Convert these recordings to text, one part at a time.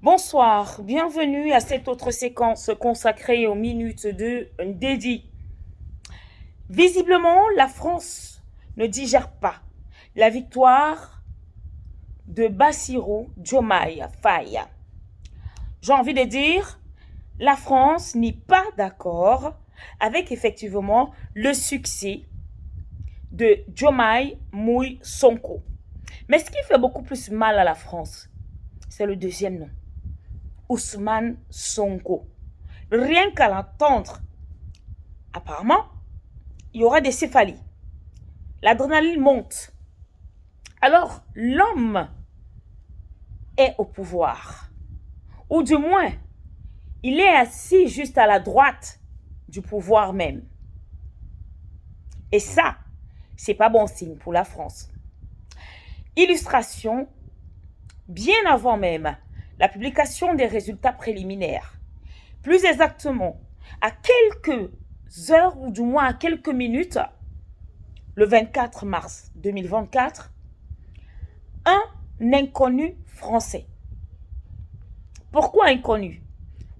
Bonsoir, bienvenue à cette autre séquence consacrée aux minutes de Ndedi. Visiblement, la France ne digère pas la victoire de Bassirou Diomaye Faye. J'ai envie de dire, la France n'est pas d'accord avec effectivement le succès de Diomaye Mouy Sonko. Mais ce qui fait beaucoup plus mal à la France, c'est le deuxième nom. Ousmane Sonko. Rien qu'à l'entendre, apparemment, il y aura des céphalies. L'adrénaline monte. Alors, l'homme est au pouvoir. Ou du moins, il est assis juste à la droite du pouvoir même. Et ça, c'est pas bon signe pour la France. Illustration, bien avant même la publication des résultats préliminaires. Plus exactement, à quelques heures ou du moins à quelques minutes, le 24 mars 2024, un inconnu français. Pourquoi inconnu?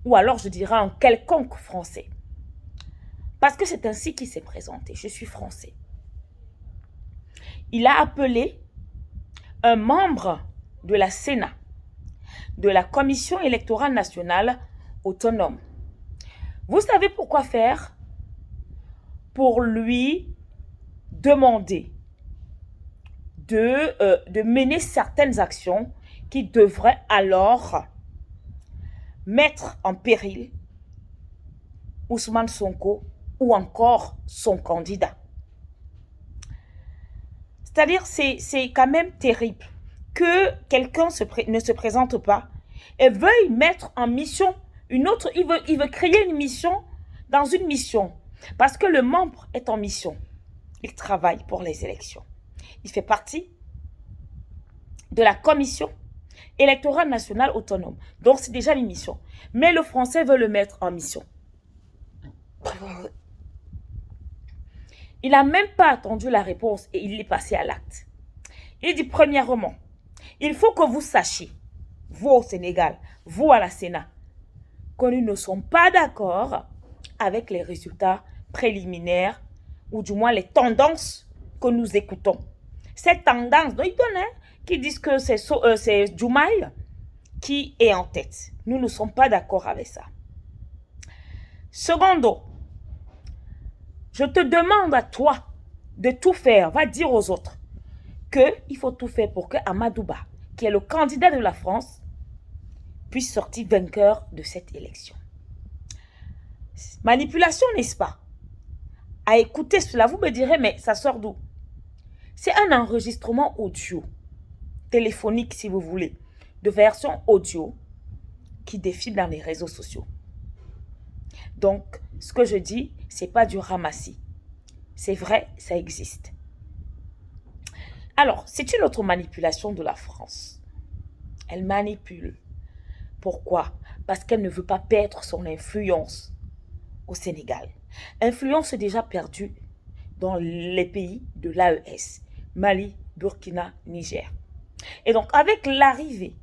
Ou alors je dirais un quelconque français. Parce que c'est ainsi qu'il s'est présenté. Je suis français. Il a appelé un membre de la Sénat, de la Commission électorale nationale autonome. Vous savez pourquoi faire? Pour lui demander de mener certaines actions qui devraient alors mettre en péril Ousmane Sonko ou encore son candidat. C'est-à-dire, c'est quand même terrible que quelqu'un ne se présente pas et veuille mettre en mission une autre, il veut créer une mission dans une mission. Parce que le membre est en mission. Il travaille pour les élections. Il fait partie de la Commission électorale nationale autonome. Donc, c'est déjà une mission. Mais le français veut le mettre en mission. Il n'a même pas attendu la réponse et il est passé à l'acte. Il dit premièrement, il faut que vous sachiez, vous au Sénégal, vous à la Sénat, que nous ne sommes pas d'accord avec les résultats préliminaires ou du moins les tendances que nous écoutons. Cette tendance, donc, qui disent que c'est Diomaye qui est en tête. Nous ne sommes pas d'accord avec ça. Secondo, je te demande à toi de tout faire, va dire aux autres qu'il faut tout faire pour que Amadouba, qui est le candidat de la France, puisse sortir vainqueur de cette élection. Manipulation, n'est-ce pas? À écouter cela, vous me direz, mais ça sort d'où? C'est un enregistrement audio, téléphonique si vous voulez, de version audio qui défile dans les réseaux sociaux. Donc, ce que je dis, c'est pas du ramassis. C'est vrai, ça existe. Alors, c'est une autre manipulation de la France. Elle manipule. Pourquoi? Parce qu'elle ne veut pas perdre son influence au Sénégal. Influence déjà perdue dans les pays de l'AES, Mali, Burkina, Niger. Et donc, avec l'arrivée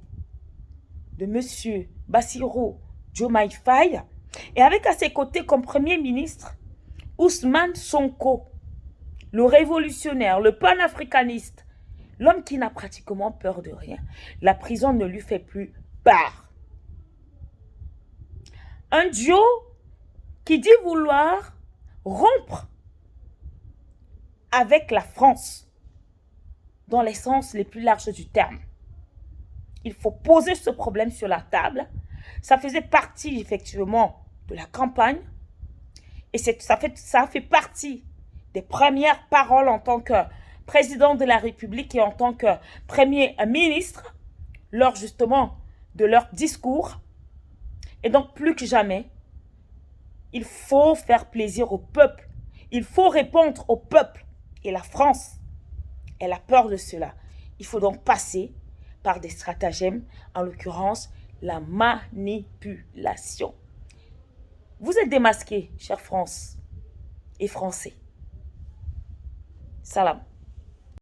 de M. Bassirou Diomaye Faye, et avec à ses côtés comme Premier ministre, Ousmane Sonko, le révolutionnaire, le panafricaniste, l'homme qui n'a pratiquement peur de rien. La prison ne lui fait plus peur. Un duo qui dit vouloir rompre avec la France dans les sens les plus larges du terme. Il faut poser ce problème sur la table. Ça faisait partie effectivement de la campagne et ça fait partie des premières paroles en tant que président de la République et en tant que premier ministre lors justement de leur discours. Et donc plus que jamais, il faut faire plaisir au peuple. Il faut répondre au peuple. Et la France, elle a peur de cela. Il faut donc passer par des stratagèmes, en l'occurrence la manipulation. Vous êtes démasqués, chère France et Français. Salam.